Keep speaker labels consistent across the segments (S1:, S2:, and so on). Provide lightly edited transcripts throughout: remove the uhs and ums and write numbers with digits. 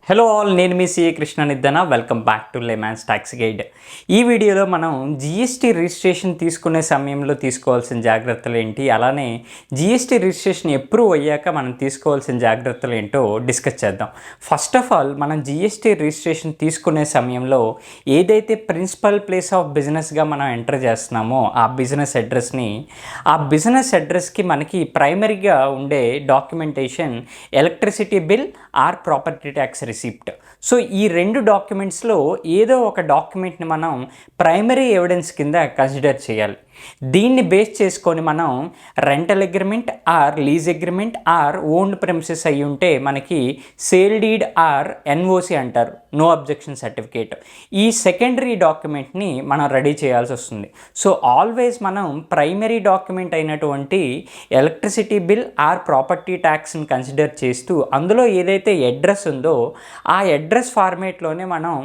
S1: Hello all, నేను మీ CA Krishna నిద్దన. Welcome back to layman's tax guide. ఈ వీడియోలో మనం జిఎస్టీ రిజిస్ట్రేషన్ తీసుకునే సమయంలో తీసుకోవాల్సిన జాగ్రత్తలు ఏంటి, అలానే జిఎస్టీ రిజిస్ట్రేషన్ అప్రూవ్ అయ్యాక మనం తీసుకోవాల్సిన జాగ్రత్తలు ఏంటో డిస్కస్ చేద్దాం. ఫస్ట్ ఆఫ్ ఆల్, మనం జిఎస్టీ రిజిస్ట్రేషన్ తీసుకునే సమయంలో ఏదైతే ప్రిన్సిపల్ ప్లేస్ ఆఫ్ బిజినెస్గా మనం ఎంటర్ చేస్తున్నామో ఆ బిజినెస్ అడ్రస్కి మనకి ప్రైమరీగా ఉండే documentation electricity bill or property tax receipt. So ఈ రెండు డాక్యుమెంట్స్లో ఏదో ఒక డాక్యుమెంట్ని మనం ప్రైమరీ ఎవిడెన్స్ కింద కన్సిడర్ చేయాలి. దీన్ని బేస్ చేసుకొని మనం rental agreement or lease agreement or owned premises అయ్యి ఉంటే మనకి సేల్ డీడ్ ఆర్ ఎన్ఓసి అంటారు, నో అబ్జెక్షన్ సర్టిఫికేట్. ఈ సెకండరీ డాక్యుమెంట్ని మనం రెడీ చేయాల్సి వస్తుంది. సో ఆల్వేస్ మనం ప్రైమరీ డాక్యుమెంట్ అయినటువంటి ఎలక్ట్రిసిటీ బిల్ ఆర్ ప్రాపర్టీ ట్యాక్స్ని కన్సిడర్ చేస్తూ అందులో ఏదైతే అడ్రస్ ఉందో ఆ అడ్రస్ ఫార్మేట్లోనే మనం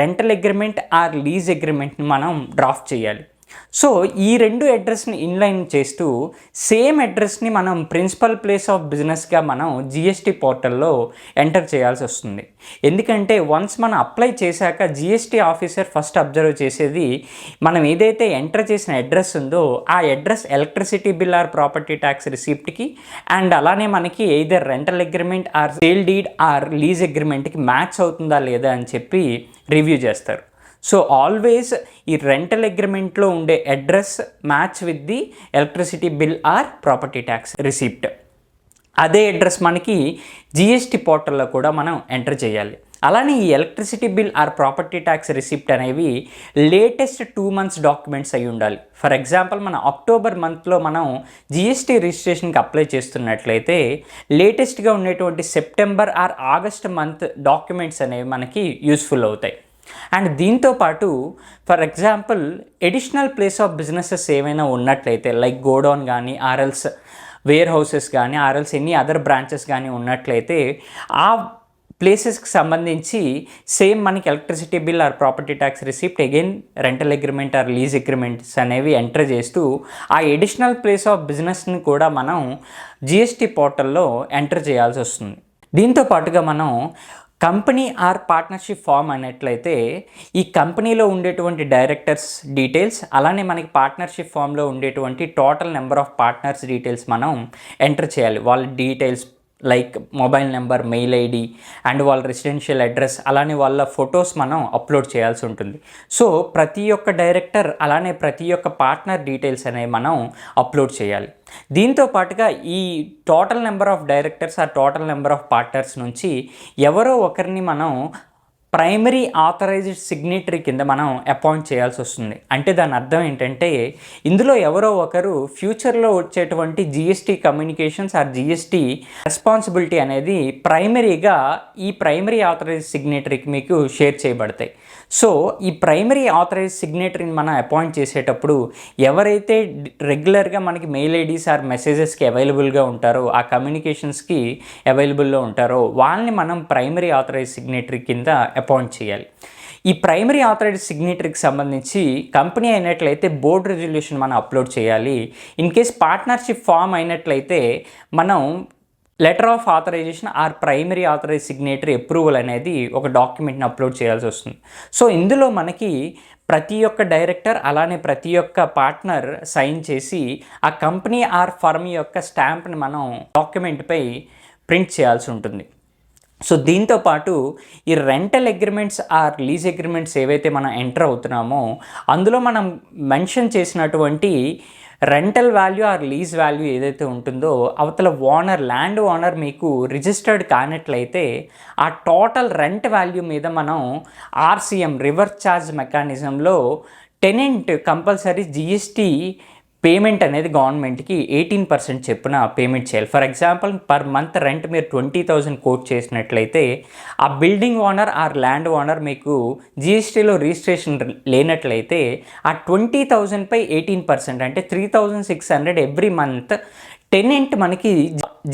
S1: రెంటల్ అగ్రిమెంట్ ఆర్ లీజ్ అగ్రిమెంట్ని మనం డ్రాఫ్ట్ చేయాలి. సో ఈ రెండు అడ్రస్ని ఇన్లైన్ చేస్తూ సేమ్ అడ్రస్ని మనం ప్రిన్సిపల్ ప్లేస్ ఆఫ్ బిజినెస్గా మనం జిఎస్టీ పోర్టల్లో ఎంటర్ చేయాల్సి వస్తుంది. ఎందుకంటే వన్స్ మనం అప్లై చేశాక జిఎస్టీ ఆఫీసర్ ఫస్ట్ అబ్జర్వ్ చేసేది మనం ఏదైతే ఎంటర్ చేసిన అడ్రస్ ఉందో ఆ address electricity bill or property tax రిసిప్ట్కి అండ్ అలానే మనకి either rental agreement or sale deed or lease అగ్రిమెంట్కి మ్యాచ్ అవుతుందా లేదా అని చెప్పి రివ్యూ చేస్తారు. సో ఆల్వేస్ ఈ రెంటల్ అగ్రిమెంట్లో ఉండే address match with the electricity bill or property tax receipt. అదే అడ్రస్ మనకి జిఎస్టీ పోర్టల్లో కూడా మనం ఎంటర్ చేయాలి. అలానే ఈ electricity bill or property tax receipt అనేవి లేటెస్ట్ 2 months డాక్యుమెంట్స్ అయి ఉండాలి. ఫర్ ఎగ్జాంపుల్ మన అక్టోబర్ మంత్లో మనం జిఎస్టీ రిజిస్ట్రేషన్కి అప్లై చేస్తున్నట్లయితే లేటెస్ట్గా ఉండేటువంటి September or August month documents అనేవి మనకి యూస్ఫుల్ అవుతాయి. అండ్ దీంతోపాటు for example additional place of businesses ఏమైనా ఉన్నట్లయితే లైక్ గోడౌన్ కానీ ఆర్ఎల్స్ వేర్ హౌసెస్ కానీ ఆర్ఎల్స్ ఎనీ అదర్ బ్రాంచెస్ కానీ ఉన్నట్లయితే ఆ ప్లేసెస్కి సంబంధించి సేమ్ మనకి electricity bill or property tax receipt again rental agreement or lease agreements అనేవి ఎంటర్ చేస్తూ ఆ ఎడిషనల్ ప్లేస్ ఆఫ్ బిజినెస్ని కూడా మనం జిఎస్టీ పోర్టల్లో ఎంటర్ చేయాల్సి వస్తుంది. దీంతో పాటుగా మనం కంపెనీ ఆర్ పార్ట్నర్షిప్ ఫామ్ అయినట్లయితే ఈ కంపెనీలో ఉండేటువంటి డైరెక్టర్స్ డీటెయిల్స్ అలానే మనకి పార్ట్నర్షిప్ ఫామ్లో ఉండేటువంటి total number of partners details మనం ఎంటర్ చేయాలి. వాళ్ళ details like mobile number, mail ID and వాళ్ళ రెసిడెన్షియల్ అడ్రస్ అలానే వాళ్ళ ఫొటోస్ మనం అప్లోడ్ చేయాల్సి ఉంటుంది. సో ప్రతి ఒక్క డైరెక్టర్ అలానే ప్రతి ఒక్క పార్ట్నర్ డీటెయిల్స్ అనేవి మనం అప్లోడ్ చేయాలి. దీంతో పాటుగా ఈ టోటల్ నెంబర్ ఆఫ్ డైరెక్టర్స్ ఆ టోటల్ నెంబర్ ఆఫ్ పార్ట్నర్స్ నుంచి ఎవరో ఒకరిని మనం ప్రైమరీ ఆథరైజ్డ్ సిగ్నేటరీ కింద మనం అపాయింట్ చేయాల్సి వస్తుంది. అంటే దాని అర్థం ఏంటంటే ఇందులో ఎవరో ఒకరు ఫ్యూచర్లో వచ్చేటువంటి GST communications or GST responsibility అనేది ప్రైమరీగా ఈ ప్రైమరీ ఆథరైజ్డ్ సిగ్నేటరీకి మీకు షేర్ చేయబడతాయి. సో ఈ ప్రైమరీ ఆథరైజ్డ్ సిగ్నేటరీని మనం అపాయింట్ చేసేటప్పుడు ఎవరైతే రెగ్యులర్గా మనకి మెయిల్ ఐడీస్ ఆర్ మెసేజెస్కి అవైలబుల్గా ఉంటారో ఆ కమ్యూనికేషన్స్కి అవైలబుల్లో ఉంటారో వాళ్ళని మనం ప్రైమరీ ఆథరైజ్డ్ సిగ్నేటరీ కింద అపాయింట్ చేయాలి. ఈ ప్రైమరీ ఆథరైజ్డ్ సిగ్నేటరీకి సంబంధించి కంపెనీ అయినట్లయితే బోర్డ్ రెజల్యూషన్ మనం అప్లోడ్ చేయాలి. ఇన్ కేస్ పార్ట్నర్షిప్ ఫామ్ అయినట్లయితే మనం letter of authorisation or primary authorise signatory approval అనేది ఒక డాక్యుమెంట్ని అప్లోడ్ చేయాల్సి వస్తుంది. సో ఇందులో మనకి ప్రతి ఒక్క డైరెక్టర్ అలానే ప్రతి ఒక్క పార్ట్నర్ సైన్ చేసి ఆ కంపెనీ ఆర్ ఫర్మ్ యొక్క స్టాంప్ని మనం డాక్యుమెంట్పై ప్రింట్ చేయాల్సి ఉంటుంది. సో దీంతోపాటు ఈ rental agreements or lease agreements ఏవైతే మనం ఎంటర్ అవుతున్నామో అందులో మనం మెన్షన్ చేసినటువంటి rental value or lease value ఏదైతే ఉంటుందో అవతల ల్యాండ్ ఓనర్ మీకు రిజిస్టర్డ్ కానట్లయితే ఆ టోటల్ రెంట్ వాల్యూ మీద మనం ఆర్సిఎం రివర్స్ ఛార్జ్ మెకానిజంలో టెనెంట్ కంపల్సరీ జిఎస్టీ పేమెంట్ అనేది గవర్నమెంట్కి 18% చెప్పున పేమెంట్ చేయాలి. For example per month rent మీరు 20,000 కోట్ చేసినట్లయితే ఆ building owner or land owner మీకు జిఎస్టీలో రిజిస్ట్రేషన్ లేనట్లయితే ఆ 20,000పై 18% అంటే 3,600 ఎవ్రీ మంత్ టెనెంట్ మనకి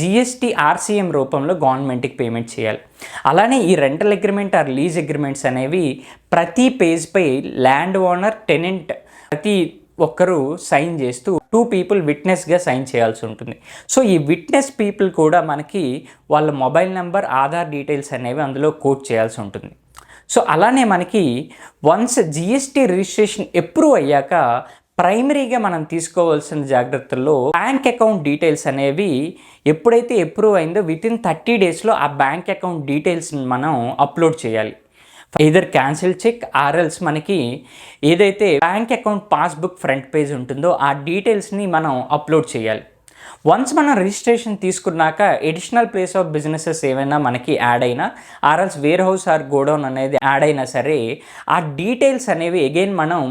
S1: జిఎస్టీ ఆర్సిఎం రూపంలో గవర్నమెంట్కి పేమెంట్ చేయాలి. అలానే ఈ rental agreement or lease agreements అనేవి ప్రతి పేజ్పై ల్యాండ్ ఓనర్ టెనెంట్ ప్రతి ఒక్కరు సైన్ చేస్తూ పీపుల్ విట్నెస్గా సైన్ చేయాల్సి ఉంటుంది. సో ఈ విట్నెస్ పీపుల్ కూడా మనకి వాళ్ళ మొబైల్ నెంబర్, ఆధార్ డీటెయిల్స్ అనేవి అందులో కోట్ చేయాల్సి ఉంటుంది. సో అలానే మనకి వన్స్ జిఎస్టీ రిజిస్ట్రేషన్ అప్రూవ్ అయ్యాక ప్రైమరీగా మనం తీసుకోవాల్సిన జాగ్రత్తల్లో బ్యాంక్ అకౌంట్ డీటెయిల్స్ అనేవి ఎప్పుడైతే అప్రూవ్ అయిందో వితిన్ 30 డేస్లో ఆ బ్యాంక్ అకౌంట్ డీటెయిల్స్ని మనం అప్లోడ్ చేయాలి. ఎయిదర్ క్యాన్సిల్ చెక్ ఆర్ఎల్స్ మనకి ఏదైతే bank account passbook front page ఉంటుందో ఆ డీటెయిల్స్ని మనం అప్లోడ్ చేయాలి. వన్స్ మనం రిజిస్ట్రేషన్ తీసుకున్నాక ఎడిషనల్ ప్లేస్ ఆఫ్ బిజినెసెస్ ఏమైనా మనకి యాడ్ అయినా ఆర్ఎల్స్ వేర్ హౌస్ ఆర్ గోడౌన్ అనేది యాడ్ అయినా సరే ఆ డీటెయిల్స్ అనేవి అగైన్ మనం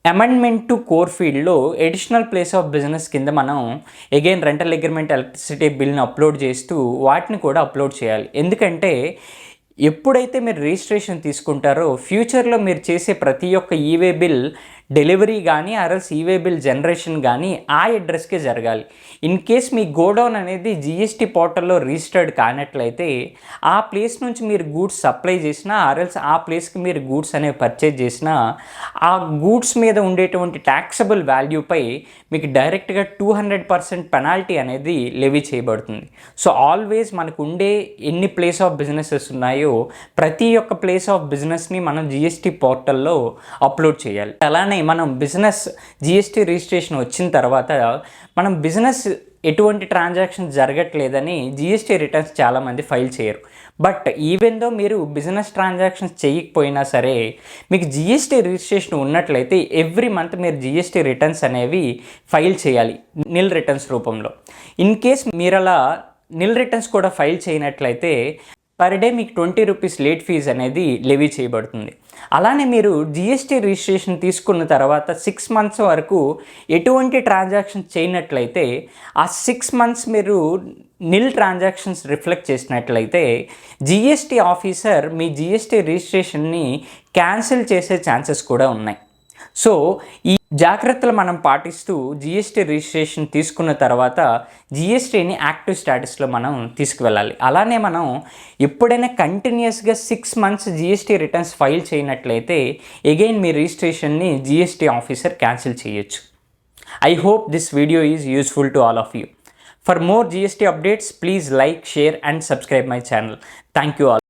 S1: అమెండ్మెంట్ టు కోర్ ఫీల్డ్లో ఎడిషనల్ ప్లేస్ ఆఫ్ బిజినెస్ కింద మనం అగైన్ రెంటల్ అగ్రిమెంట్, ఎలక్ట్రిసిటీ బిల్ని అప్లోడ్ చేస్తూ వాటిని కూడా అప్లోడ్ చేయాలి. ఎందుకంటే ఎప్పుడైతే మీరు రిజిస్ట్రేషన్ తీసుకుంటారో ఫ్యూచర్లో మీరు చేసే ప్రతి ఒక్క ఈవే బిల్ డెలివరీ కానీ ఆర్ఎల్స్ ఈవే బిల్ జనరేషన్ కానీ ఆ అడ్రస్కే జరగాలి. ఇన్ కేస్ మీ గోడౌన్ అనేది జిఎస్టీ పోర్టల్లో రిజిస్టర్డ్ కానట్లయితే ఆ ప్లేస్ నుంచి మీరు గూడ్స్ సప్లై చేసినా ఆర్ఎల్స్ ఆ ప్లేస్కి మీరు గూడ్స్ అనేవి పర్చేజ్ చేసినా ఆ గూడ్స్ మీద ఉండేటువంటి ట్యాక్సబుల్ వాల్యూపై మీకు డైరెక్ట్గా 200% పెనాల్టీ అనేది లెవీ చేయబడుతుంది. సో ఆల్వేస్ మనకు ఉండే ఎన్ని ప్లేస్ ఆఫ్ బిజినెసెస్ ఉన్నాయో ప్రతి ఒక్క ప్లేస్ ఆఫ్ బిజినెస్ని మనం జిఎస్టీ పోర్టల్లో అప్లోడ్ చేయాలి. అలానే మనం బిజినెస్ జిఎస్టీ రిజిస్ట్రేషన్ వచ్చిన తర్వాత మనం బిజినెస్ ఎటువంటి ట్రాన్సాక్షన్ జరగట్లేదని జిఎస్టీ రిటర్న్స్ చాలామంది ఫైల్ చేయరు. బట్ ఈవెన్ దో మీరు బిజినెస్ ట్రాన్సాక్షన్స్ చేయకపోయినా సరే మీకు జిఎస్టీ రిజిస్ట్రేషన్ ఉన్నట్లయితే ఎవ్రీ మంత్ మీరు జిఎస్టీ రిటర్న్స్ అనేవి ఫైల్ చేయాలి నిల్ రిటర్న్స్ రూపంలో. ఇన్ కేస్ మీరు అలా నిల్ రిటర్న్స్ కూడా ఫైల్ చేయనట్లయితే పర్ డే మీకు 20 రూపీస్ లేట్ ఫీజ్ అనేది లెవీ చేయబడుతుంది. అలానే మీరు జిఎస్టీ రిజిస్ట్రేషన్ తీసుకున్న తర్వాత 6 మంత్స్ వరకు ఎటువంటి ట్రాన్సాక్షన్ చేయనట్లయితే ఆ 6 మంత్స్ మీరు నిల్ ట్రాన్సాక్షన్స్ రిఫ్లెక్ట్ చేసినట్లయితే జిఎస్టీ ఆఫీసర్ మీ జిఎస్టీ రిజిస్ట్రేషన్ని క్యాన్సిల్ చేసే ఛాన్సెస్ కూడా ఉన్నాయి. సో ఈ జాగ్రత్తలు మనం పాటిస్తూ జిఎస్టీ రిజిస్ట్రేషన్ తీసుకున్న తర్వాత జిఎస్టీని యాక్టివ్ స్టేటస్లో మనం తీసుకువెళ్ళాలి. అలానే మనం ఎప్పుడైనా కంటిన్యూస్గా 6 మంత్స్ జిఎస్టీ రిటర్న్స్ ఫైల్ చేయనట్లయితే అగైన్ మీ రిజిస్ట్రేషన్ని జిఎస్టీ ఆఫీసర్ క్యాన్సిల్ చేయొచ్చు. I hope this video is useful to all of you. For more GST updates, please like, share and subscribe my channel. Thank you all.